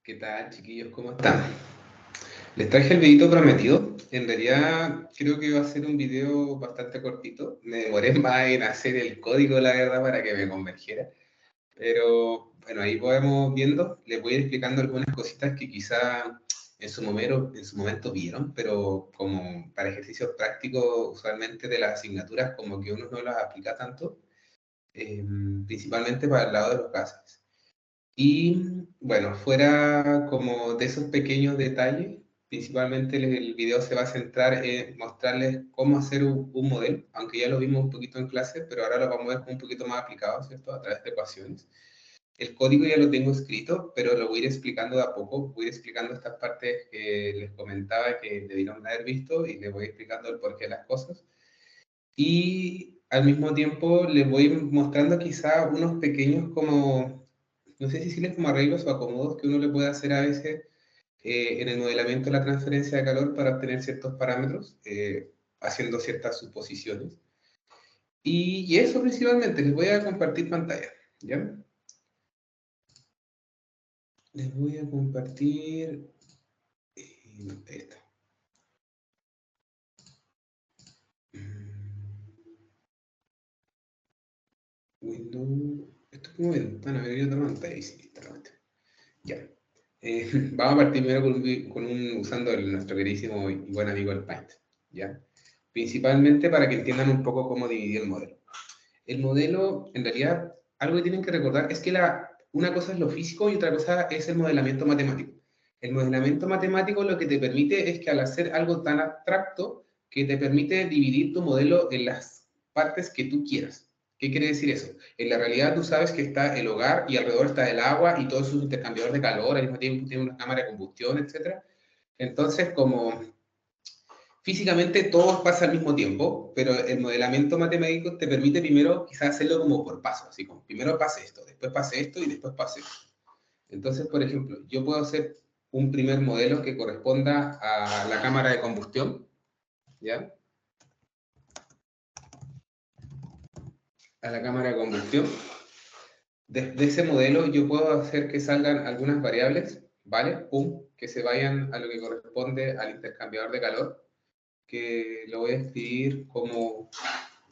¿Qué tal, chiquillos? ¿Cómo están? Les traje el videito prometido. En realidad, creo que va a ser un video bastante cortito. Me demoré más en hacer el código, la verdad, para que me convergiera. Pero bueno, ahí podemos viendo. Les voy a ir explicando algunas cositas que quizá en su momento vieron, pero como para ejercicios prácticos, usualmente de las asignaturas, como que uno no las aplica tanto, principalmente para el lado de los gases. Y bueno, fuera como de esos pequeños detalles, principalmente el video se va a centrar en mostrarles cómo hacer un modelo, aunque ya lo vimos un poquito en clase, pero ahora lo vamos a ver un poquito más aplicado, ¿cierto? A través de ecuaciones. El código ya lo tengo escrito, pero lo voy a ir explicando de a poco, voy a ir explicando estas partes que les comentaba que debieron haber visto y les voy explicando el porqué de las cosas. Y al mismo tiempo les voy mostrando quizá unos pequeños como, no sé si decirles como arreglos o acomodos que uno le puede hacer a veces en el modelamiento de la transferencia de calor para obtener ciertos parámetros, haciendo ciertas suposiciones. Y eso principalmente, les voy a compartir pantalla, ¿ya? Les voy a compartir esta. Windows, esto es como ventana, abrir otra pantalla y sí, literalmente. Ya. Vamos a partir primero usando nuestro queridísimo y buen amigo el Paint, ¿ya? Principalmente para que entiendan un poco cómo dividir el modelo. El modelo, en realidad, algo que tienen que recordar es que una cosa es lo físico y otra cosa es el modelamiento matemático. El modelamiento matemático lo que te permite es que al hacer algo tan abstracto, que te permite dividir tu modelo en las partes que tú quieras. ¿Qué quiere decir eso? En la realidad tú sabes que está el hogar y alrededor está el agua y todos sus intercambiadores de calor, al mismo tiempo tiene una cámara de combustión, etc. Entonces, como físicamente todo pasa al mismo tiempo, pero el modelamiento matemático te permite primero quizás hacerlo como por pasos, así como primero pase esto, después pase esto y después pase esto. Entonces, por ejemplo, yo puedo hacer un primer modelo que corresponda a la cámara de combustión, ¿ya? A la cámara de combustión. De ese modelo yo puedo hacer que salgan algunas variables, ¿vale? Pum, que se vayan a lo que corresponde al intercambiador de calor, que lo voy a escribir como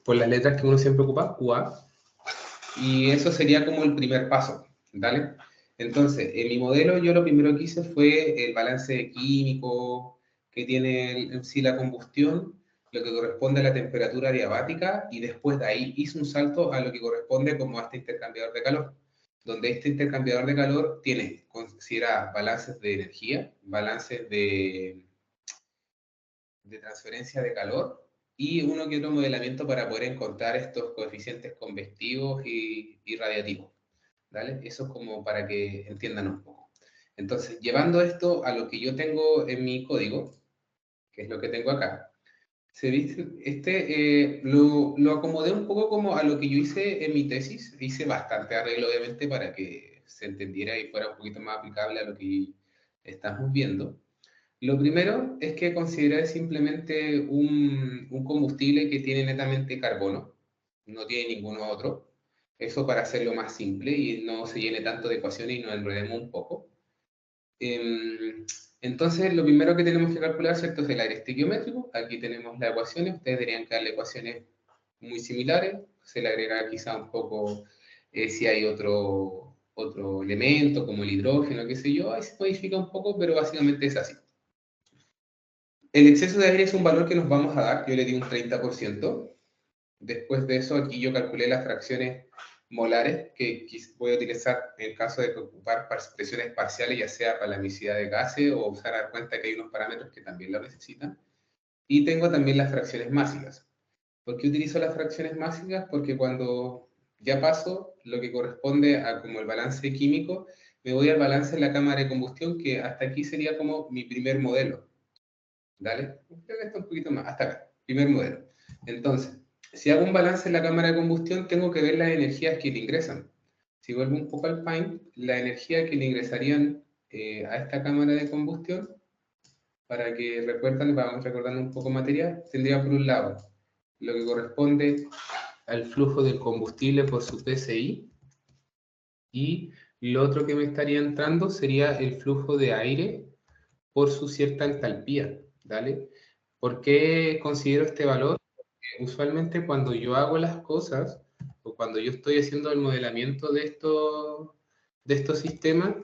por las letras que uno siempre ocupa, QA, y eso sería como el primer paso, ¿vale? Entonces, en mi modelo yo lo primero que hice fue el balance químico que tiene en sí la combustión, lo que corresponde a la temperatura adiabática, y después de ahí hice un salto a lo que corresponde como a este intercambiador de calor, donde este intercambiador de calor considera balances de energía, balances de transferencia de calor y uno que otro modelamiento para poder encontrar estos coeficientes convectivos y radiativos. ¿Vale? Eso es como para que entiendan un poco. Entonces, llevando esto a lo que yo tengo en mi código, que es lo que tengo acá, lo acomodé un poco como a lo que yo hice en mi tesis. Hice bastante arreglo, obviamente, para que se entendiera y fuera un poquito más aplicable a lo que estamos viendo. Lo primero es que consideré simplemente un combustible que tiene netamente carbono, no tiene ninguno otro. Eso para hacerlo más simple y no se llene tanto de ecuaciones y nos enredemos un poco. Entonces, lo primero que tenemos que calcular, ¿cierto?, es el aire estequiométrico. Aquí tenemos las ecuaciones. Ustedes deberían que darle ecuaciones muy similares. Se le agrega quizá un poco si hay otro elemento, como el hidrógeno, qué sé yo. Ahí se modifica un poco, pero básicamente es así. El exceso de aire es un valor que nos vamos a dar, yo le di un 30%. Después de eso, aquí yo calculé las fracciones molares que voy a utilizar en el caso de ocupar presiones parciales, ya sea para la emisidad de gases o usar a dar cuenta que hay unos parámetros que también lo necesitan. Y tengo también las fracciones másicas. ¿Por qué utilizo las fracciones másicas? Porque cuando ya paso lo que corresponde a como el balance químico, me voy al balance en la cámara de combustión, que hasta aquí sería como mi primer modelo. ¿Dale? Creo que está un poquito más, hasta acá, primer modelo. Entonces, si hago un balance en la cámara de combustión, tengo que ver las energías que le ingresan. Si vuelvo un poco al Paint, la energía que le ingresarían a esta cámara de combustión, para que vamos recordando un poco materia, tendría por un lado lo que corresponde al flujo del combustible por su PSI, y Lo otro que me estaría entrando sería el flujo de aire por su cierta entalpía, ¿vale? ¿Por qué considero este valor? Usualmente cuando yo hago las cosas o cuando yo estoy haciendo el modelamiento de estos sistemas,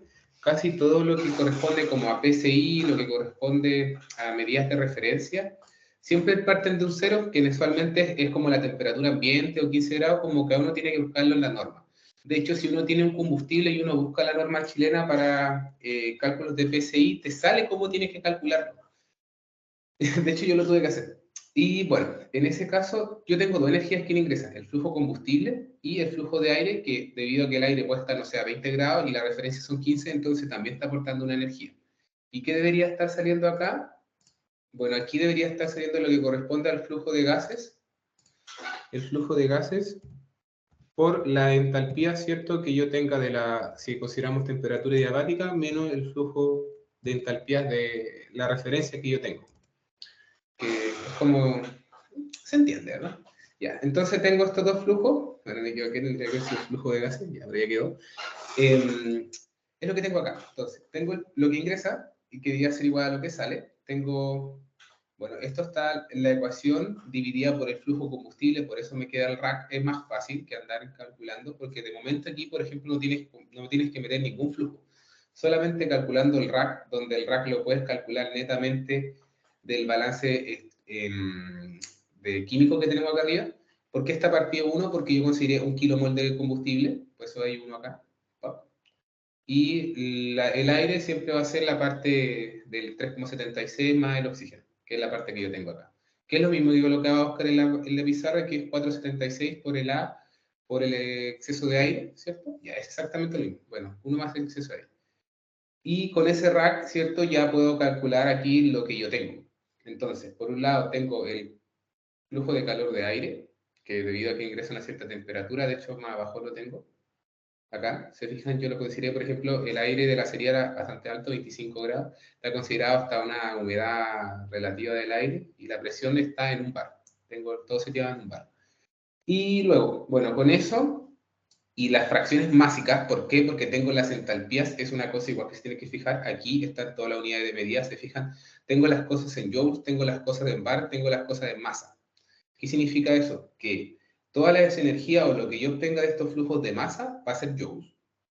casi todo lo que corresponde como a PSI, lo que corresponde a medidas de referencia, siempre parten de un cero, que usualmente es como la temperatura ambiente o 15 grados, como que uno tiene que buscarlo en la norma. De hecho, si uno tiene un combustible y uno busca la norma chilena para cálculos de PSI, te sale cómo tienes que calcularlo. De hecho, yo lo tuve que hacer. Y bueno, en ese caso, yo tengo dos energías que ingresan, el flujo combustible y el flujo de aire, que debido a que el aire puede estar, no sé, a 20 grados y la referencia son 15, entonces también está aportando una energía. ¿Y qué debería estar saliendo acá? Bueno, aquí debería estar saliendo lo que corresponde al flujo de gases. El flujo de gases por la entalpía, ¿cierto? Que yo tenga de la, si consideramos temperatura diabática, menos el flujo de entalpías de la referencia que yo tengo. Que es como, se entiende, ¿verdad? Ya, entonces tengo estos dos flujos. Bueno, me equivoqué, tendría que ser el flujo de gases, ya, pero ya quedó. Es lo que tengo acá. Entonces, tengo lo que ingresa y que debería ser igual a lo que sale. Tengo, bueno, esto está en la ecuación dividida por el flujo combustible, por eso me queda el rack. Es más fácil que andar calculando, porque de momento aquí, por ejemplo, no tienes que meter ningún flujo. Solamente calculando el rack, donde el rack lo puedes calcular netamente del balance de químico que tenemos acá arriba. ¿Por qué está partido 1? Porque yo consideré 1 kilomol de combustible, pues eso hay uno acá. Y el aire siempre va a ser la parte del 3,76 más el oxígeno, que es la parte que yo tengo acá. Que es lo mismo que colocaba Oscar en la pizarra, que es 4,76 por el A, por el exceso de aire, ¿cierto? Ya es exactamente lo mismo. Bueno, uno más el exceso de aire. Y con ese rack, ¿cierto? Ya puedo calcular aquí lo que yo tengo. Entonces, por un lado tengo el flujo de calor de aire, que debido a que ingresa a una cierta temperatura, de hecho más abajo lo tengo, acá, se fijan, yo lo consideré, por ejemplo, el aire de la serie era bastante alto, 25 grados, está considerado hasta una humedad relativa del aire y la presión está en un bar, tengo todo seteado en un bar. Y luego, bueno, con eso y las fracciones máxicas, ¿por qué? Porque tengo las entalpías, es una cosa igual que se tiene que fijar, aquí está toda la unidad de medida, se fijan, tengo las cosas en joules, tengo las cosas en bar, tengo las cosas en masa. ¿Qué significa eso? Que toda la energía o lo que yo obtenga de estos flujos de masa va a ser joules,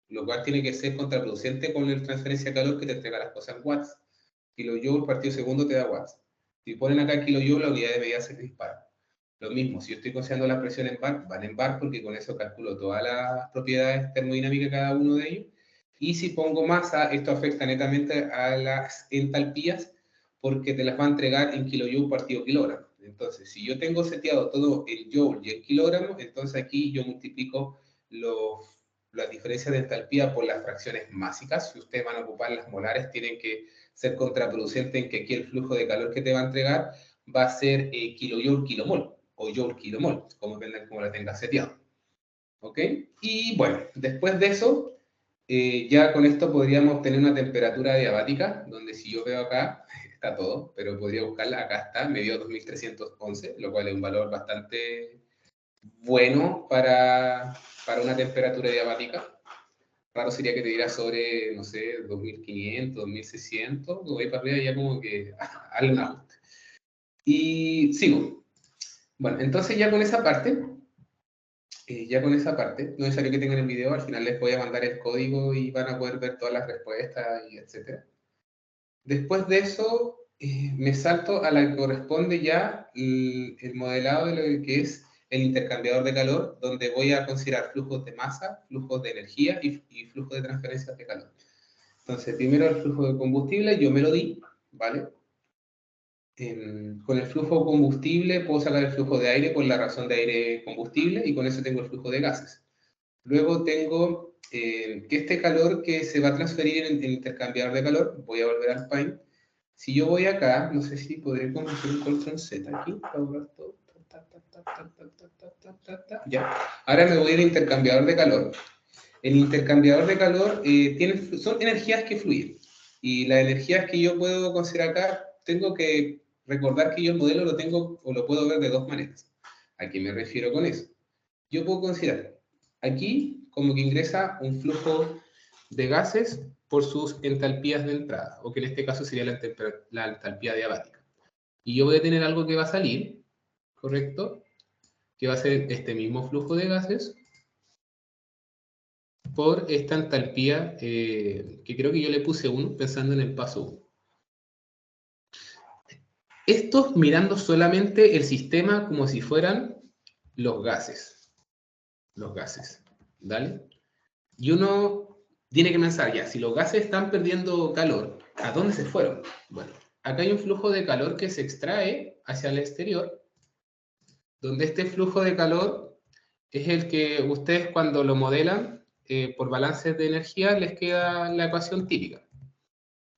lo cual tiene que ser contraproducente con la transferencia de calor que te entrega las cosas en watts. Kilojoules partido segundo te da watts. Si ponen acá kilojoules, la unidad de medida se dispara. Lo mismo, si yo estoy considerando la presión en bar, van en bar porque con eso calculo todas las propiedades termodinámicas de cada uno de ellos. Y si pongo masa, esto afecta netamente a las entalpías porque te las va a entregar en kilojoules partido kilogramo. Entonces, si yo tengo seteado todo en joule y en kilogramo, entonces aquí yo multiplico las diferencias de entalpía por las fracciones másicas. Si ustedes van a ocupar las molares, tienen que ser contraproducentes en que aquí el flujo de calor que te va a entregar va a ser kilojoule kilomol o joule kilomol, como depende como la tengas seteado. ¿Ok? Y bueno, después de eso, ya con esto podríamos obtener una temperatura diabática, donde si yo veo acá, está todo, pero podría buscarla, acá está, me dio 2311, lo cual es un valor bastante bueno para una temperatura diabática. Raro sería que te diera sobre, no sé, 2500, 2600, voy para arriba ya como que hazle un ajuste. Y sigo. Bueno, entonces ya con esa parte, no es necesario que tengan el video, al final les voy a mandar el código y van a poder ver todas las respuestas y etcétera. Después de eso, me salto a la que corresponde ya el modelado de lo que es el intercambiador de calor, donde voy a considerar flujos de masa, flujos de energía y flujos de transferencias de calor. Entonces, primero el flujo de combustible, yo me lo di, ¿vale? Con el flujo de combustible puedo sacar el flujo de aire por la razón de aire-combustible y con eso tengo el flujo de gases. Luego tengo que este calor que se va a transferir en el intercambiador de calor, voy a volver al Paint. Si yo voy acá, no sé si podré hacer un control Z aquí para borrar todo. Ya. Ahora me voy al intercambiador de calor. El intercambiador de calor son energías que fluyen. Y las energías que yo puedo considerar acá, tengo que recordar que yo el modelo lo tengo o lo puedo ver de dos maneras. ¿A qué me refiero con eso? Yo puedo considerar aquí como que ingresa un flujo de gases por sus entalpías de entrada, o que en este caso sería la entalpía diabática. Y yo voy a tener algo que va a salir, ¿correcto? Que va a ser este mismo flujo de gases por esta entalpía, que creo que yo le puse 1 pensando en el paso 1. Esto mirando solamente el sistema como si fueran los gases. Los gases, ¿vale? Y uno tiene que pensar, ya, si los gases están perdiendo calor, ¿a dónde se fueron? Bueno, acá hay un flujo de calor que se extrae hacia el exterior, donde este flujo de calor es el que ustedes cuando lo modelan por balances de energía les queda la ecuación típica.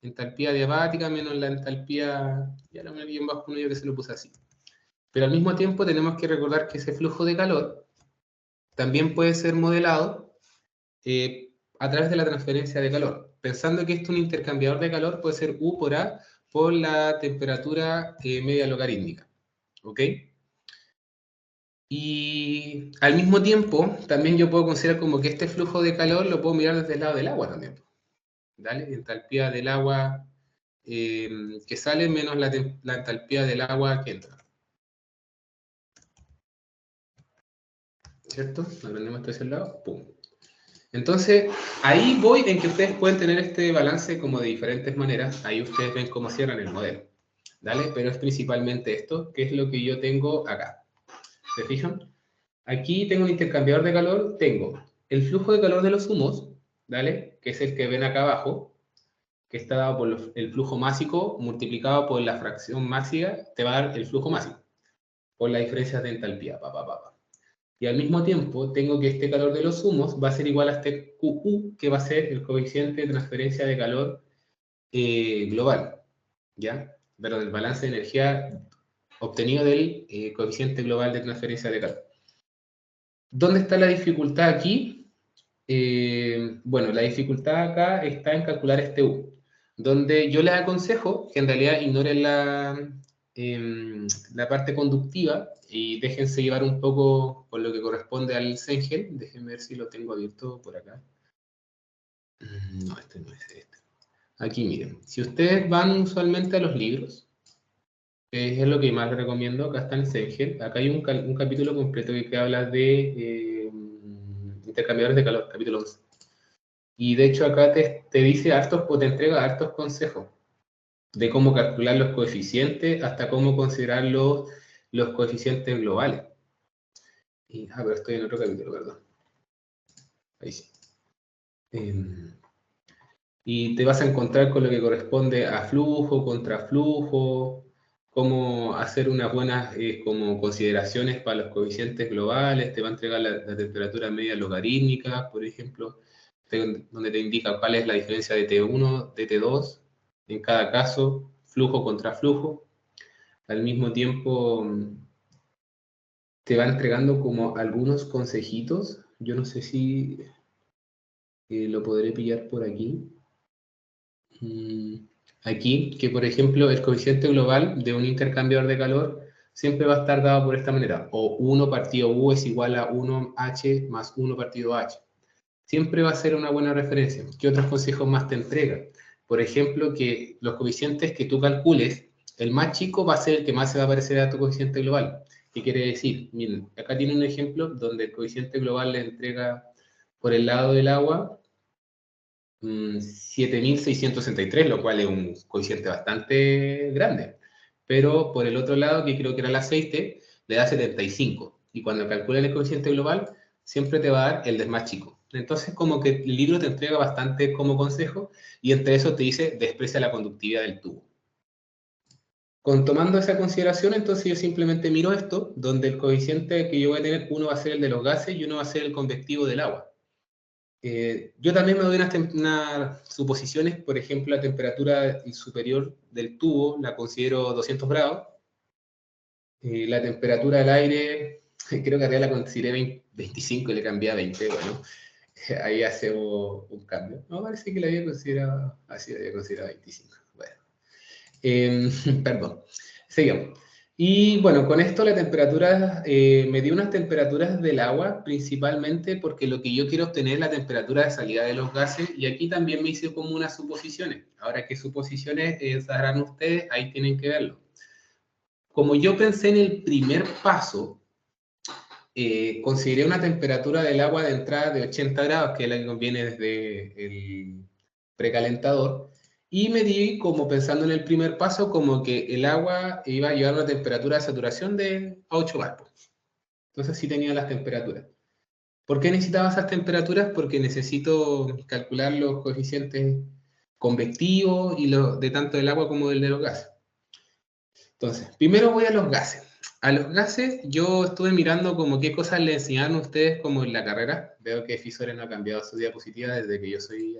Entalpía diabática menos la entalpía, ya lo me vi en bajo uno yo que se lo puse así. Pero al mismo tiempo tenemos que recordar que ese flujo de calor también puede ser modelado a través de la transferencia de calor. Pensando que esto es un intercambiador de calor, puede ser U por A por la temperatura media logarítmica. ¿Ok? Y al mismo tiempo, también yo puedo considerar como que este flujo de calor lo puedo mirar desde el lado del agua también. ¿Vale? Entalpía del agua que sale menos la entalpía del agua que entra. ¿Cierto? Aprendemos esto hacia el lado. ¡Pum! Entonces, ahí voy en que ustedes pueden tener este balance como de diferentes maneras. Ahí ustedes ven cómo cierran el modelo. ¿Vale? Pero es principalmente esto, que es lo que yo tengo acá. ¿Se fijan? Aquí tengo un intercambiador de calor. Tengo el flujo de calor de los humos, ¿vale? Que es el que ven acá abajo, que está dado por el flujo másico multiplicado por la fracción máxima, te va a dar el flujo másico, por la diferencia de entalpía. Y al mismo tiempo tengo que este calor de los humos va a ser igual a este QU, que va a ser el coeficiente de transferencia de calor global, ¿ya? Pero del balance de energía obtenido del coeficiente global de transferencia de calor. ¿Dónde está la dificultad aquí? Bueno, la dificultad acá está en calcular este U, donde yo les aconsejo que en realidad ignoren la parte conductiva y déjense llevar un poco por lo que corresponde al Sengel. Déjenme ver si lo tengo abierto por acá. No, este no es este. Aquí miren, si ustedes van usualmente a los libros, es lo que más les recomiendo, acá está en Sengel, acá hay un capítulo completo que habla de intercambiadores de calor, capítulo 11. Y de hecho acá te dice hartos, te entrega hartos consejos de cómo calcular los coeficientes hasta cómo considerar los coeficientes globales. Pero estoy en otro capítulo, perdón. Ahí sí. Y te vas a encontrar con lo que corresponde a flujo, contraflujo, cómo hacer unas buenas como consideraciones para los coeficientes globales, te va a entregar la temperatura media logarítmica, por ejemplo, donde te indica cuál es la diferencia de T1, de T2, en cada caso, flujo contra flujo. Al mismo tiempo, te va entregando como algunos consejitos. Yo no sé si lo podré pillar por aquí. Aquí, que por ejemplo, el coeficiente global de un intercambiador de calor siempre va a estar dado por esta manera. O 1 partido U es igual a 1H más 1 partido H. Siempre va a ser una buena referencia. ¿Qué otros consejos más te entrega? Por ejemplo, que los coeficientes que tú calcules, el más chico va a ser el que más se va a parecer a tu coeficiente global. ¿Qué quiere decir? Miren, acá tiene un ejemplo donde el coeficiente global le entrega por el lado del agua 7.663, lo cual es un coeficiente bastante grande. Pero por el otro lado, que creo que era el aceite, le da 75. Y cuando calcula el coeficiente global, siempre te va a dar el del más chico. Entonces, como que el libro te entrega bastante como consejo, y entre eso te dice, desprecia la conductividad del tubo. Tomando esa consideración, entonces yo simplemente miro esto, donde el coeficiente que yo voy a tener, uno va a ser el de los gases y uno va a ser el convectivo del agua. Yo también me doy unas suposiciones, por ejemplo, la temperatura superior del tubo la considero 200 grados, la temperatura del aire, creo que arriba la consideré 25 y le cambié a 20, bueno, ahí hacemos un cambio. No, parece que la había considerado, así la había considerado 25. Bueno, perdón, seguimos. Y bueno, con esto la temperatura, me dio unas temperaturas del agua, principalmente porque lo que yo quiero obtener es la temperatura de salida de los gases, y aquí también me hice como unas suposiciones. Ahora, ¿qué suposiciones sabrán ustedes? Ahí tienen que verlo. Como yo pensé en el primer paso, consideré una temperatura del agua de entrada de 80 grados, que es la que conviene desde el precalentador, y me di como pensando en el primer paso, como que el agua iba a llevar una temperatura de saturación de a 8 bar. Entonces sí tenía las temperaturas. ¿Por qué necesitaba esas temperaturas? Porque necesito calcular los coeficientes convectivos y los de tanto del agua como del de los gases. Entonces, primero voy a los gases. A los gases yo estuve mirando como qué cosas le enseñaron a ustedes como en la carrera. Veo que Fisores no ha cambiado su diapositiva desde que yo soy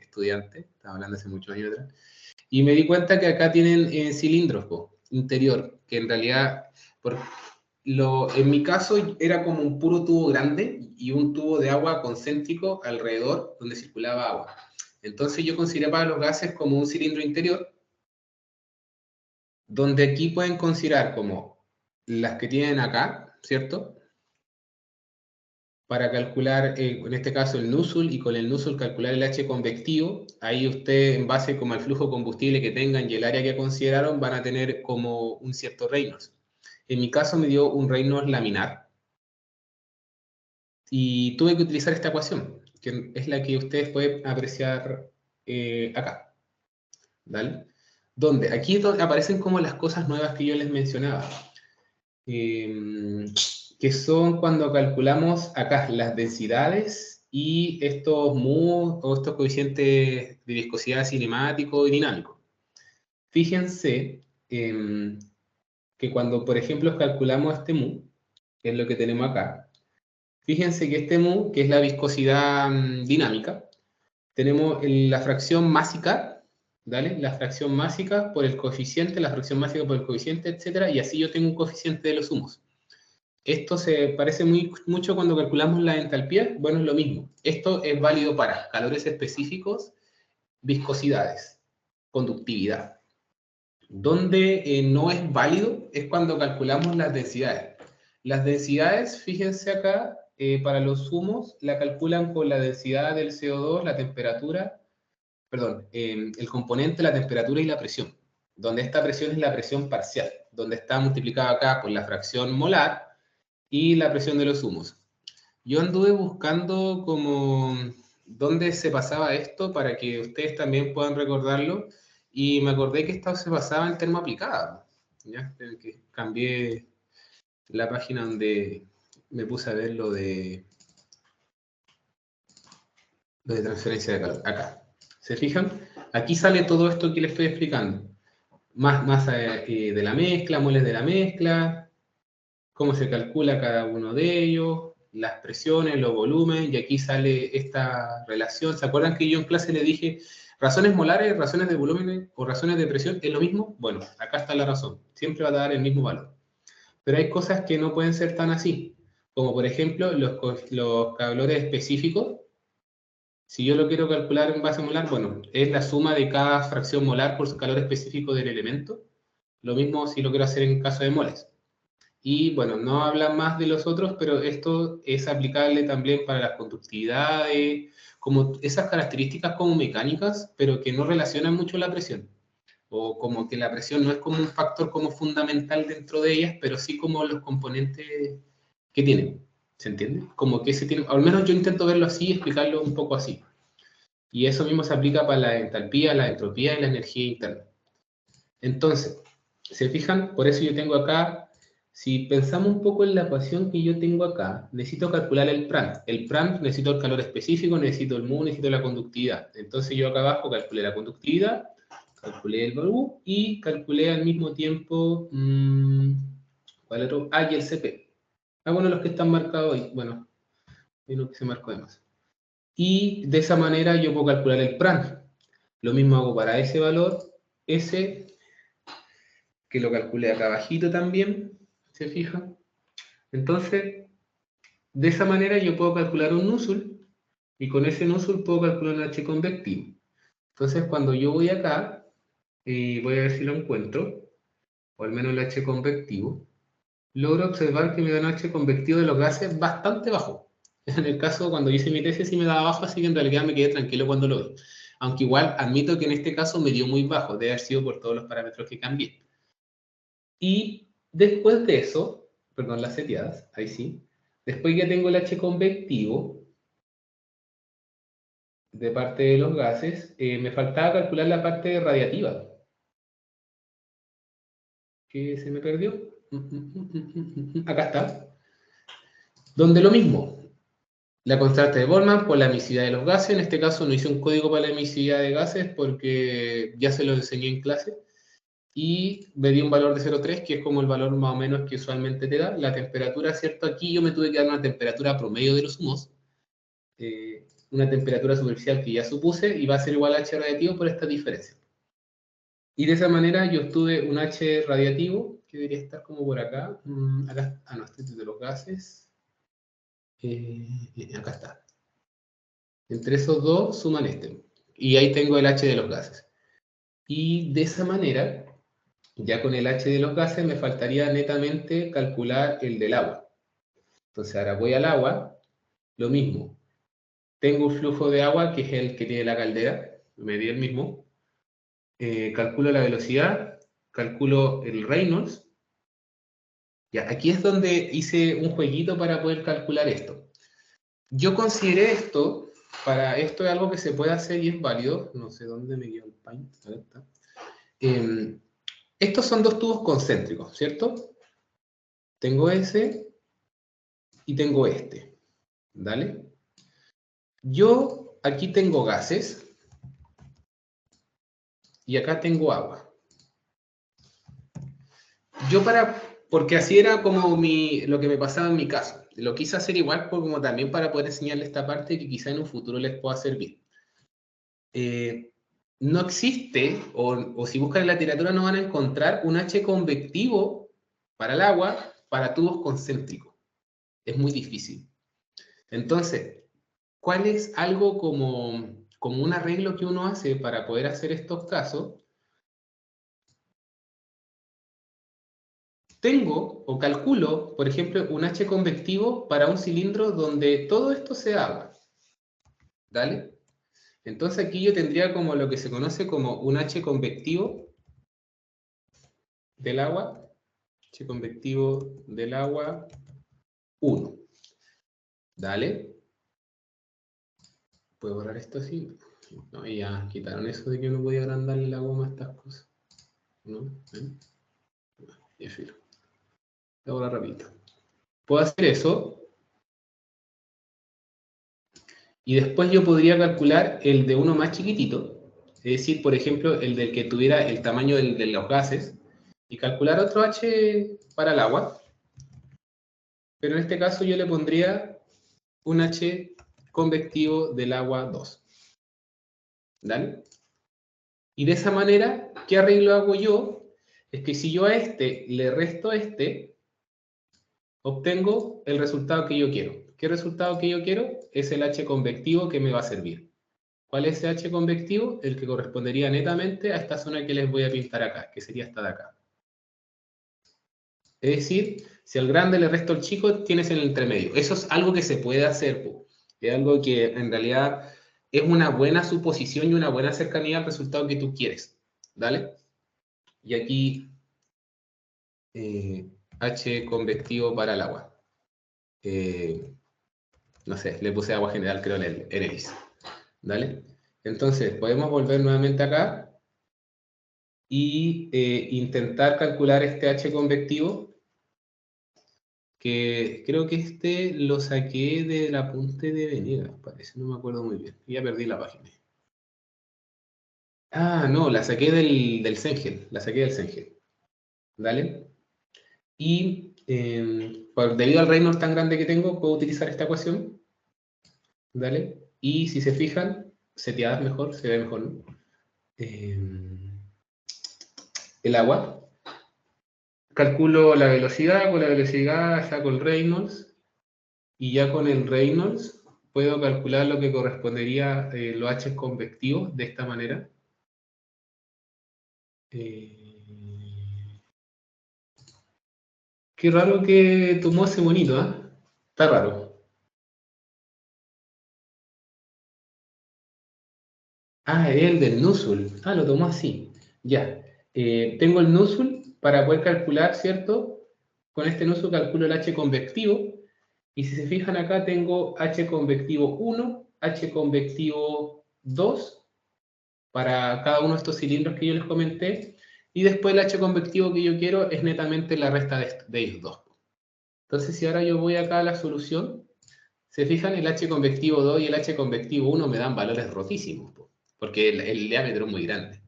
estudiante. Estaba hablando hace muchos años atrás. Y me di cuenta que acá tienen cilindros interior, que en realidad, en mi caso, era como un puro tubo grande y un tubo de agua concéntrico alrededor donde circulaba agua. Entonces yo consideraba los gases como un cilindro interior, donde aquí pueden considerar como las que tienen acá, ¿cierto? Para calcular, en este caso, el Nusselt, y con el Nusselt calcular el H convectivo. Ahí usted, en base como al flujo combustible que tengan y el área que consideraron, van a tener como un cierto Reynolds. En mi caso me dio un Reynolds laminar, y tuve que utilizar esta ecuación, que es la que ustedes pueden apreciar acá, ¿vale? Donde aquí es donde aparecen como las cosas nuevas que yo les mencionaba. Que son cuando calculamos acá las densidades y estos mu o estos coeficientes de viscosidad cinemático y dinámico. Fíjense que cuando, por ejemplo, calculamos este mu, que es lo que tenemos acá, fíjense que este mu, que es la viscosidad dinámica, tenemos la fracción másica, ¿vale? La fracción másica por el coeficiente, la fracción másica por el coeficiente, etcétera, y así yo tengo un coeficiente de los humos. Esto se parece mucho cuando calculamos la entalpía. Bueno, es lo mismo. Esto es válido para calores específicos, viscosidades, conductividad. Donde no es válido es cuando calculamos las densidades. Las densidades, fíjense acá, para los humos, la calculan con la densidad del CO2, la temperatura, perdón, el componente, la temperatura y la presión. Donde esta presión es la presión parcial, donde está multiplicada acá por la fracción molar y la presión de los humos. Yo anduve buscando como dónde se pasaba esto para que ustedes también puedan recordarlo, y me acordé que esto se pasaba en termoaplicada. ¿Ya? Que cambié la página donde me puse a ver lo de transferencia de calor. Acá. ¿Se fijan? Aquí sale todo esto que les estoy explicando. Más de la mezcla, moles de la mezcla, cómo se calcula cada uno de ellos, las presiones, los volúmenes, y aquí sale esta relación. ¿Se acuerdan que yo en clase le dije razones molares, razones de volumen o razones de presión es lo mismo? Bueno, acá está la razón, siempre va a dar el mismo valor. Pero hay cosas que no pueden ser tan así, como por ejemplo los calores específicos. Si yo lo quiero calcular en base molar, bueno, es la suma de cada fracción molar por su calor específico del elemento. Lo mismo si lo quiero hacer en caso de moles. Y bueno, no habla más de los otros, pero esto es aplicable también para las conductividades, como esas características como mecánicas, pero que no relacionan mucho la presión. O como que la presión no es como un factor como fundamental dentro de ellas, pero sí como los componentes que tienen. ¿Se entiende? Como que se tiene, al menos yo intento verlo así y explicarlo un poco así. Y eso mismo se aplica para la entalpía, la entropía y la energía interna. Entonces, ¿se fijan? Por eso yo tengo acá, si pensamos un poco en la ecuación que yo tengo acá, necesito calcular el PRAM. El PRAM necesito el calor específico, necesito el mu, necesito la conductividad. Entonces yo acá abajo calculé la conductividad, calculé el mu y calculé al mismo tiempo, ¿cuál otro? Ah, y el CP. Ah, bueno, los que están marcados ahí. Bueno, hay uno que se marcó de más. Y de esa manera yo puedo calcular el PRAM. Lo mismo hago para ese valor, ese que lo calculé acá abajito también, ¿se fijan? Entonces, de esa manera yo puedo calcular un Nusselt, y con ese Nusselt puedo calcular un H convectivo. Entonces, cuando yo voy acá, voy a ver si lo encuentro, o al menos el H convectivo, logro observar que me da un H convectivo de los gases bastante bajo. En el caso, cuando hice mi tesis sí me daba bajo, así que en realidad me quedé tranquilo cuando lo vi. Aunque igual admito que en este caso me dio muy bajo, debe haber sido por todos los parámetros que cambié. Y después de eso, perdón, las seteadas, ahí sí, después ya tengo el H convectivo de parte de los gases, me faltaba calcular la parte radiativa, que se me perdió. Acá está. Donde lo mismo, la constante de Boltzmann por la emisividad de los gases. En este caso no hice un código para la emisividad de gases porque ya se lo enseñé en clase. Y me dio un valor de 0,3, que es como el valor más o menos que usualmente te da. La temperatura, ¿cierto? Aquí yo me tuve que dar una temperatura promedio de los humos, una temperatura superficial que ya supuse, y va a ser igual a H radiativo por esta diferencia. Y de esa manera yo obtuve un H radiativo, que debería estar como por acá. Acá, no, este es de los gases. Acá está. Entre esos dos suman este. Y ahí tengo el H de los gases. Y de esa manera, ya con el H de los gases, me faltaría netamente calcular el del agua. Entonces ahora voy al agua, lo mismo. Tengo un flujo de agua, que es el que tiene la caldera, me di el mismo. Calculo la velocidad, calculo el Reynolds. Ya, aquí es donde hice un jueguito para poder calcular esto. Yo consideré esto, para esto es algo que se puede hacer y es válido. No sé dónde me dio el paint. Ahí está. Estos son dos tubos concéntricos, ¿cierto? Tengo ese y tengo este. ¿Dale? Yo aquí tengo gases y acá tengo agua. Porque así era como lo que me pasaba en mi caso. Lo quise hacer igual como también para poder enseñarle esta parte que quizá en un futuro les pueda servir. No existe, o si buscan en la literatura no van a encontrar un H convectivo para el agua para tubos concéntricos. Es muy difícil. Entonces, ¿cuál es algo como un arreglo que uno hace para poder hacer estos casos? Tengo o calculo, por ejemplo, un H convectivo para un cilindro donde todo esto sea agua. ¿Dale? Entonces aquí yo tendría como lo que se conoce como un H convectivo del agua. H convectivo del agua 1. ¿Dale? ¿Puedo borrar esto así? No, ya quitaron eso de que no podía agrandarle la goma a estas cosas. ¿No? Y filo. Voy a borrar rapidito. Puedo hacer eso. Y después yo podría calcular el de uno más chiquitito. Es decir, por ejemplo, el del que tuviera el tamaño de los gases. Y calcular otro H para el agua. Pero en este caso yo le pondría un H convectivo del agua 2. ¿Dale? Y de esa manera, ¿qué arreglo hago yo? Es que si yo a este le resto este, obtengo el resultado que yo quiero. ¿Qué resultado que yo quiero? Es el H convectivo que me va a servir. ¿Cuál es ese H convectivo? El que correspondería netamente a esta zona que les voy a pintar acá, que sería esta de acá. Es decir, si al grande le resto al chico, tienes el intermedio. Eso es algo que se puede hacer, po. Es algo que en realidad es una buena suposición y una buena cercanía al resultado que tú quieres. ¿Dale? Y aquí H convectivo para el agua. No sé, le puse agua general, creo, en el ¿Dale? Entonces, podemos volver nuevamente acá y intentar calcular este H convectivo, que creo que este lo saqué del apunte de Venegas, parece, no me acuerdo muy bien. Ya perdí la página. Ah, no, la saqué del Cengel, la saqué del Cengel. ¿Dale? Y debido al Reynolds tan grande que tengo, puedo utilizar esta ecuación. ¿Dale? Y si se fijan, seteadas mejor, se ve mejor, ¿no? El agua. Calculo la velocidad, con la velocidad saco el Reynolds, y ya con el Reynolds puedo calcular lo que correspondería los H convectivos de esta manera. Qué raro que tomó ese monito, ¿ah? Está raro. Ah, es el del Nusul. Ah, lo tomó así. Ya. Tengo el Nusul para poder calcular, ¿cierto? Con este Nusul calculo el H convectivo. Y si se fijan acá, tengo H convectivo 1, H convectivo 2 para cada uno de estos cilindros que yo les comenté. Y después el H convectivo que yo quiero es netamente la resta de ellos dos. Entonces, si ahora yo voy acá a la solución, se fijan, el H convectivo 2 y el H convectivo 1 me dan valores rotísimos, porque el diámetro es muy grande.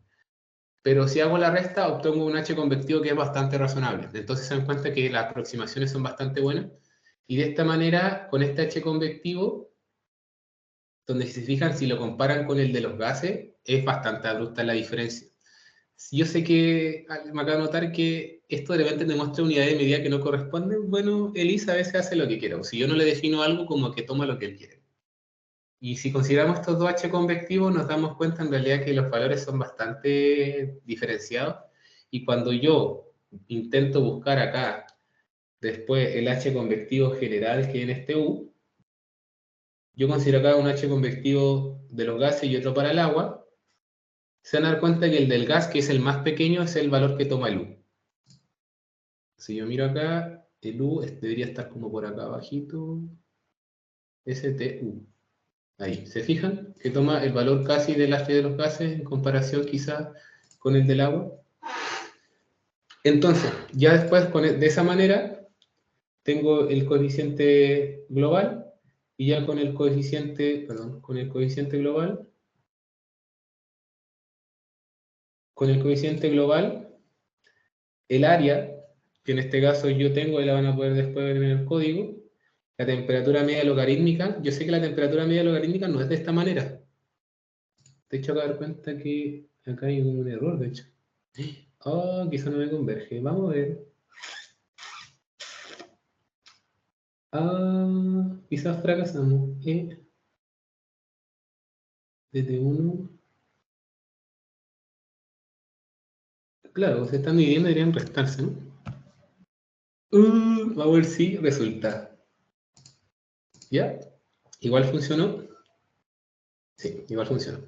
Pero si hago la resta, obtengo un H convectivo que es bastante razonable. Entonces se dan cuenta que las aproximaciones son bastante buenas. Y de esta manera, con este H convectivo, donde si se fijan, si lo comparan con el de los gases, es bastante abrupta la diferencia. Yo sé que me acabo de notar que esto de repente demuestra unidades de medida que no corresponden. Bueno, Elisa a veces hace lo que quiera. O si yo no le defino algo, como que toma lo que él quiere. Y si consideramos estos dos H convectivos, nos damos cuenta en realidad que los valores son bastante diferenciados. Y cuando yo intento buscar acá después el H convectivo general que en este U, yo considero acá un H convectivo de los gases y otro para el agua, se van a dar cuenta que el del gas, que es el más pequeño, es el valor que toma el U. Si yo miro acá, el U debería estar como por acá abajito, STU. Ahí, ¿se fijan? Que toma el valor casi del H de los gases en comparación quizá con el del agua. Entonces, ya después de esa manera, tengo el coeficiente global y ya con el coeficiente, perdón, con el coeficiente global, el área, que en este caso yo tengo y la van a poder después ver en el código, la temperatura media logarítmica, yo sé que la temperatura media logarítmica no es de esta manera. De hecho, acabo de dar cuenta que acá hay un error, de hecho. Oh, quizá no me converge. Vamos a ver. Ah, quizás fracasamos. Desde uno. Claro, se están dividiendo, deberían restarse, ¿no? Vamos a ver si resulta. ¿Ya? Igual funcionó. Sí, igual funcionó.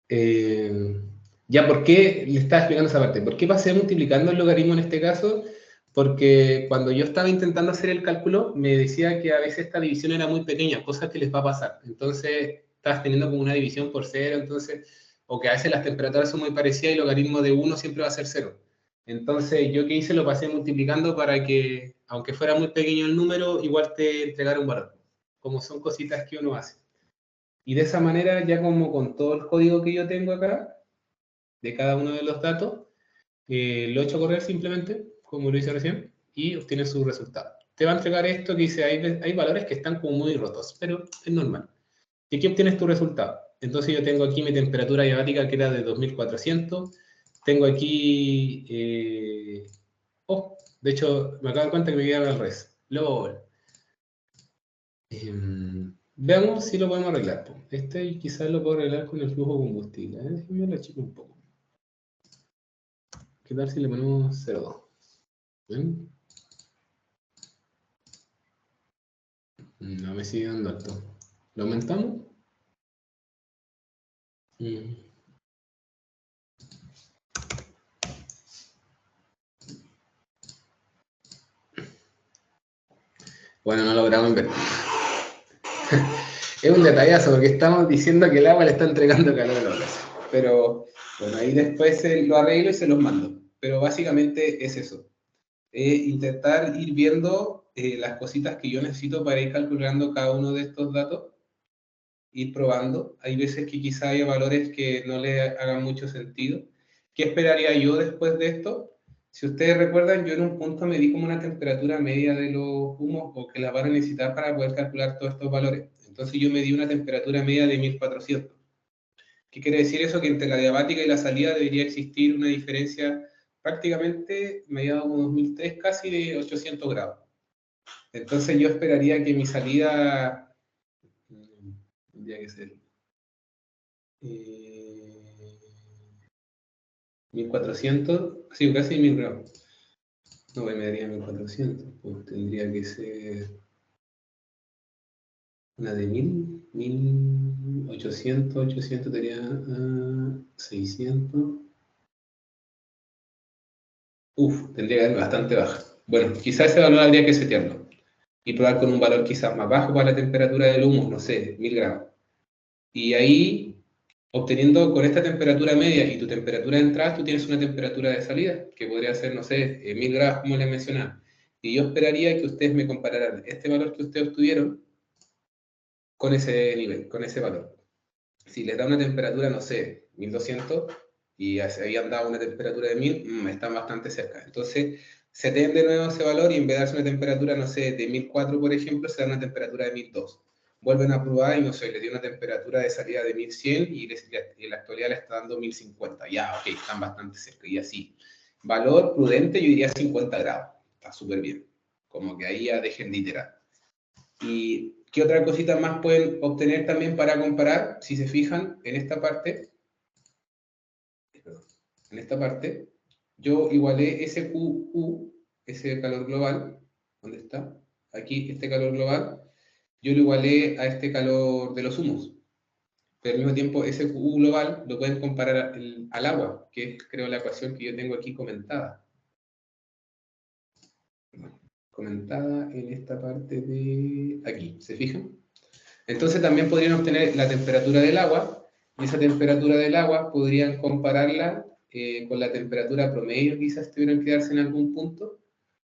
Eh, ya, ¿por qué le estaba explicando esa parte? ¿Por qué pasé multiplicando el logaritmo en este caso? Porque cuando yo estaba intentando hacer el cálculo, me decía que a veces esta división era muy pequeña, cosas que les va a pasar. Entonces, estás teniendo como una división por cero, entonces, o que a veces las temperaturas son muy parecidas y el logaritmo de 1 siempre va a ser cero. Entonces, yo que hice lo pasé multiplicando para que, aunque fuera muy pequeño el número, igual te entregara un valor. Como son cositas que uno hace. Y de esa manera, ya como con todo el código que yo tengo acá, de cada uno de los datos, lo echo a correr simplemente, como lo hice recién, y obtienes su resultado. Te va a entregar esto que dice, hay valores que están como muy rotos, pero es normal. Y aquí obtienes tu resultado. Entonces yo tengo aquí mi temperatura diabática que era de 2400, tengo aquí, de hecho me acabo de dar cuenta que me quedaron al revés. LOL. Veamos si lo podemos arreglar. Este quizás lo puedo arreglar con el flujo de combustible. Déjenme lo achico un poco. ¿Qué tal si le ponemos 0,2? ¿Ven? No me sigue dando alto. ¿Lo aumentamos? Mm. Bueno, no logramos invertir. Es un detallazo porque estamos diciendo que el agua le está entregando calor a los gases. Pero bueno, ahí después lo arreglo y se los mando. Pero básicamente es eso. Intentar ir viendo las cositas que yo necesito para ir calculando cada uno de estos datos, ir probando. Hay veces que quizá haya valores que no le hagan mucho sentido. ¿Qué esperaría yo después de esto? Si ustedes recuerdan, yo en un punto me di como una temperatura media de los humos o que la van a necesitar para poder calcular todos estos valores. Entonces yo me di una temperatura media de 1400. ¿Qué quiere decir eso? Que entre la diabática y la salida debería existir una diferencia prácticamente mediado como 2003, casi de 800 grados. Entonces yo esperaría que mi salida tendría que ser 1400, sí, casi 1000 grados. No, me daría 1400, pues tendría que ser una de 1000, 1800, 800 sería 600. Tendría que ser bastante baja. Bueno, quizás ese valor habría que setearlo y probar con un valor quizás más bajo para la temperatura del humo, no sé, 1000 grados. Y ahí, obteniendo con esta temperatura media y tu temperatura de entrada, tú tienes una temperatura de salida, que podría ser, no sé, 1000 grados, como les mencionaba. Y yo esperaría que ustedes me compararan este valor que ustedes obtuvieron con ese nivel, con ese valor. Si les da una temperatura, no sé, 1200, y habían dado una temperatura de 1000, están bastante cerca. Entonces, seteen de nuevo ese valor y en vez de darse una temperatura, no sé, de 1004, por ejemplo, se da una temperatura de 1002. Vuelven a probar y no sé, les dio una temperatura de salida de 1100 y en la actualidad le está dando 1050. Ya, ok, están bastante cerca. Y así. Valor prudente, yo diría 50 grados. Está súper bien. Como que ahí ya dejen de iterar. ¿Y qué otra cosita más pueden obtener también para comparar? Si se fijan en esta parte, yo igualé ese QU, ese calor global, ¿dónde está? Aquí, este calor global, yo lo igualé a este calor de los humos. Pero al mismo tiempo, ese QU global lo pueden comparar al agua, que es, creo, la ecuación que yo tengo aquí comentada. Comentada en esta parte de aquí, ¿se fijan? Entonces también podrían obtener la temperatura del agua, y esa temperatura del agua podrían compararla con la temperatura promedio, quizás tuvieran que darse en algún punto,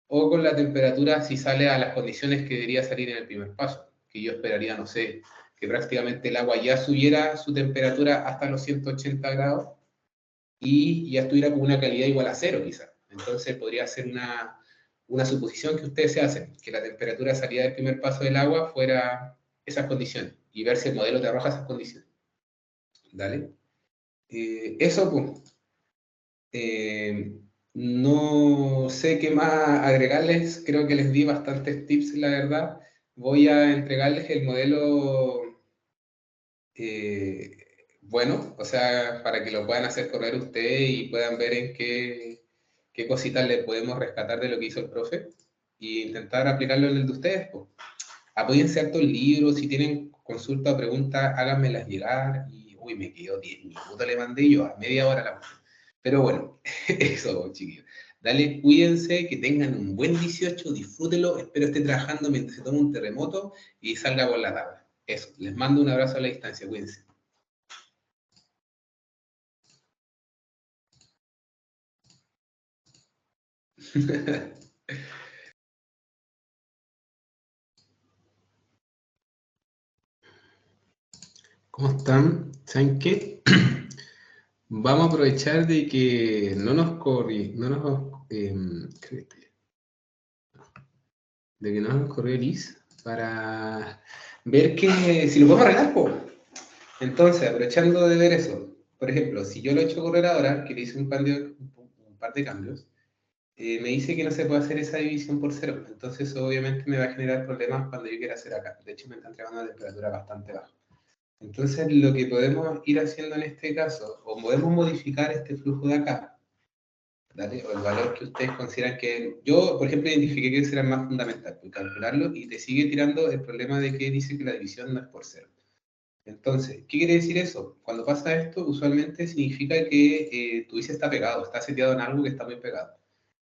o con la temperatura si sale a las condiciones que debería salir en el primer paso, que yo esperaría, no sé, que prácticamente el agua ya subiera su temperatura hasta los 180 grados y ya estuviera con una calidad igual a cero, quizás. Entonces podría ser una suposición que ustedes se hacen, que la temperatura de salida del primer paso del agua fuera esas condiciones y ver si el modelo te arroja esas condiciones. ¿Dale? Eso, pues. No sé qué más agregarles, creo que les di bastantes tips, la verdad. Voy a entregarles el modelo bueno, o sea, para que lo puedan hacer correr ustedes y puedan ver en qué cositas le podemos rescatar de lo que hizo el profe e intentar aplicarlo en el de ustedes. Pues. Apóyense harto el libro, si tienen consulta o pregunta, háganmelas llegar. Y, uy, me quedó 10 minutos, le mandé yo, a media hora la mandé. Pero bueno, eso, chiquillos. Dale, cuídense, que tengan un buen 18, disfrútenlo. Espero esté trabajando mientras se toma un terremoto y salga por la tabla. Eso, les mando un abrazo a la distancia, cuídense. ¿Cómo están? ¿Saben qué? Vamos a aprovechar de que de que no nos corrió el IS para ver que si lo podemos arreglar, po. Entonces, aprovechando de ver eso, por ejemplo, si yo lo he hecho correr ahora, que le hice un par de cambios, me dice que no se puede hacer esa división por cero. Entonces, eso obviamente me va a generar problemas cuando yo quiera hacer acá. De hecho, me está entregando una temperatura bastante baja. Entonces, lo que podemos ir haciendo en este caso, o podemos modificar este flujo de acá, ¿vale? O el valor que ustedes consideran que... Yo, por ejemplo, identifiqué que será más fundamental, pues, calcularlo, y te sigue tirando el problema de que dice que la división no es por cero. Entonces, ¿qué quiere decir eso? Cuando pasa esto, usualmente significa que tu IC está pegado, está seteado en algo que está muy pegado.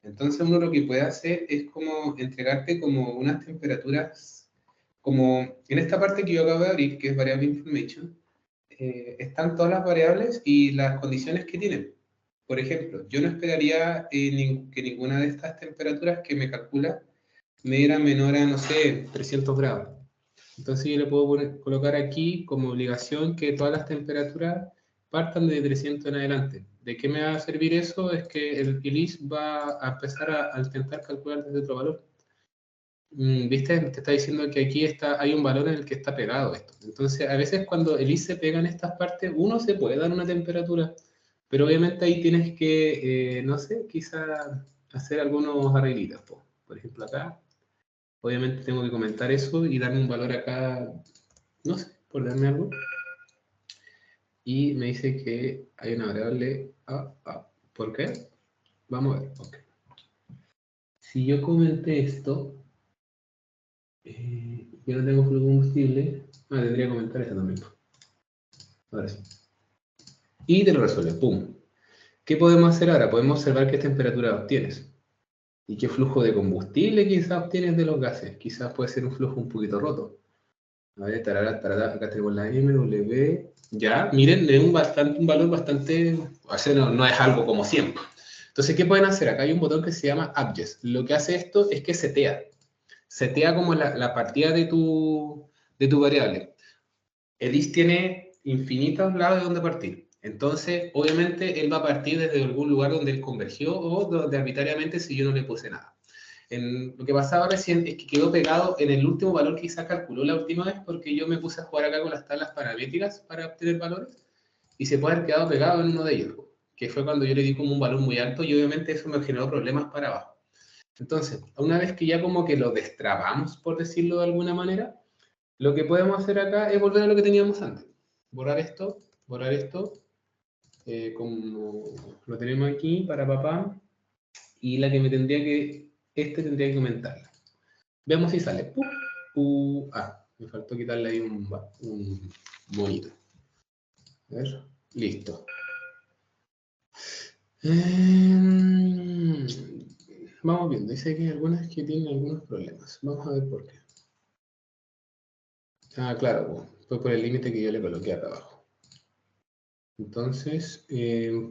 Entonces, uno lo que puede hacer es como entregarte como unas temperaturas, como en esta parte que yo acabo de abrir, que es Variable Information, están todas las variables y las condiciones que tienen. Por ejemplo, yo no esperaría que ninguna de estas temperaturas que me calcula me diera menor a, no sé, 300 grados. Entonces yo le puedo colocar aquí como obligación que todas las temperaturas partan de 300 en adelante. ¿De qué me va a servir eso? Es que el ILIS va a empezar a intentar calcular desde otro valor. ¿Viste? Te está diciendo que aquí hay un valor en el que está pegado esto. Entonces, a veces cuando el IS se pega en estas partes, uno se puede dar una temperatura, pero obviamente ahí tienes que, no sé, quizá hacer algunos arreglitos. Por ejemplo, acá, obviamente tengo que comentar eso y darle un valor acá, no sé, por darme algo. Y me dice que hay una variable A. ¿Por qué? Vamos a ver. Okay. si yo comenté esto, yo no tengo flujo de combustible, tendría que comentar eso también. Ahora sí. Y te lo resuelve, ¡pum! ¿Qué podemos hacer ahora? Podemos observar qué temperatura obtienes y qué flujo de combustible quizás obtienes de los gases. Quizás puede ser un flujo un poquito roto. A ver, tarara, tarara, acá tenemos la MW. Ya, miren, es un valor bastante, o sea, no es algo como siempre. Entonces, ¿qué pueden hacer? Acá hay un botón que se llama Adjust. Lo que hace esto es que setea como la partida de tu variable. Edis tiene infinitos lados de donde partir. Entonces, obviamente, él va a partir desde algún lugar donde él convergió o donde arbitrariamente si yo no le puse nada. Lo que pasaba recién es que quedó pegado en el último valor que quizás calculó la última vez porque yo me puse a jugar acá con las tablas paramétricas para obtener valores y se puede haber quedado pegado en uno de ellos, que fue cuando yo le di como un valor muy alto y obviamente eso me generó problemas para abajo. Entonces, una vez que ya como que lo destrabamos, por decirlo de alguna manera, lo que podemos hacer acá es volver a lo que teníamos antes. Borrar esto, como lo tenemos aquí para papá, y la que me tendría que, tendría que comentarla. Veamos si sale. Me faltó quitarle ahí un monito. A ver, listo. Vamos viendo, dice que hay algunas que tienen algunos problemas. Vamos a ver por qué. Claro, fue por el límite que yo le coloqué acá abajo. Entonces,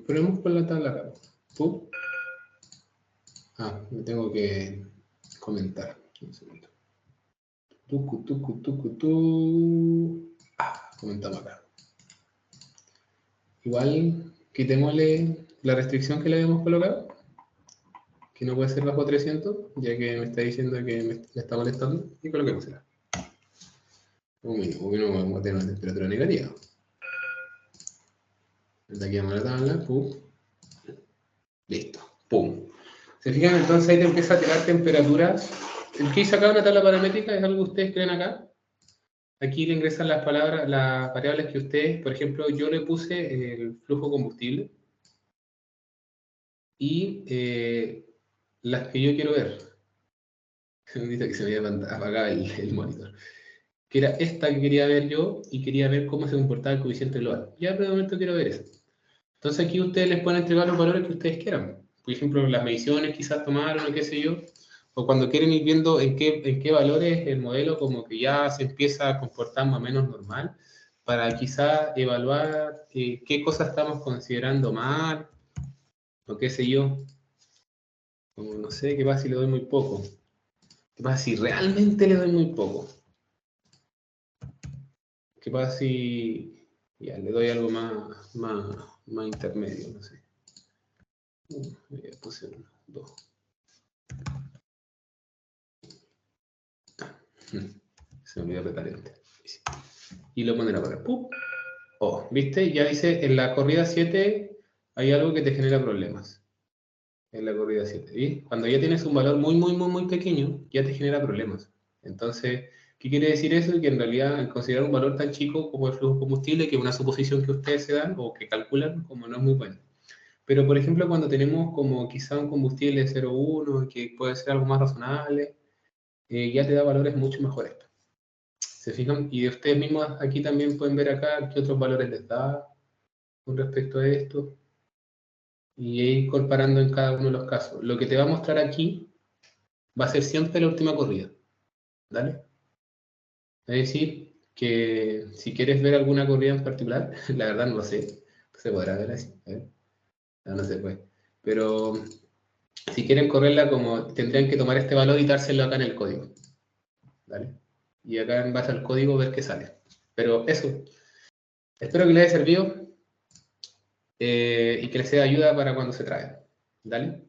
probemos con la tabla acá. Me tengo que comentar. Un segundo. Comentamos acá. Igual, quitémosle la restricción que le habíamos colocado, que no puede ser bajo 300, ya que me está diciendo que me está molestando, y coloquémosla. Un mínimo, porque no vamos a tener una temperatura negativa. Desde aquí vamos a la tabla, listo, pum. ¿Se fijan? Entonces ahí te empieza a tirar temperaturas. El que hice acá una tabla paramétrica es algo que ustedes creen acá. Aquí le ingresan las palabras, las variables que ustedes, por ejemplo, yo le puse el flujo combustible y las que yo quiero ver. Dice que se me había apagado el monitor. Que era esta que quería ver yo y quería ver cómo se comportaba el coeficiente global. Ya, pero de momento quiero ver eso. Entonces aquí ustedes les pueden entregar los valores que ustedes quieran. Por ejemplo, las mediciones quizás tomaron o qué sé yo. O cuando quieren ir viendo en qué valores el modelo como que ya se empieza a comportar más o menos normal, para quizás evaluar qué cosas estamos considerando mal, o qué sé yo. Como no sé, qué pasa si le doy muy poco. ¿Qué pasa si realmente le doy muy poco? ¿Qué pasa si ya le doy algo más intermedio? No sé. Ya puse 2. Se me olvidó apretar el enter. Y lo ponen acá. ¿Viste? Ya dice, en la corrida 7 hay algo que te genera problemas. En la corrida 7. ¿Viste? Cuando ya tienes un valor muy pequeño, ya te genera problemas. Entonces, ¿qué quiere decir eso? Que en realidad, al considerar un valor tan chico como el flujo de combustible, que es una suposición que ustedes se dan o que calculan, como no es muy bueno. Pero, por ejemplo, cuando tenemos como quizá un combustible de 0,1, que puede ser algo más razonable, ya te da valores mucho mejores. ¿Se fijan? Y de ustedes mismos aquí también pueden ver acá qué otros valores les da con respecto a esto. Y ir comparando en cada uno de los casos. Lo que te va a mostrar aquí va a ser siempre la última corrida. ¿Dale? Es decir, que si quieres ver alguna corrida en particular, la verdad no lo sé, se podrá ver así. No se puede. Pero si quieren correrla, como tendrían que tomar este valor y dárselo acá en el código. ¿Vale? Y acá en base al código ver qué sale. Pero eso. Espero que les haya servido y que les sea de ayuda para cuando se traiga. ¿Dale?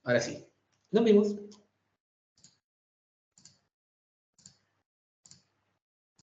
Ahora sí. Nos vemos.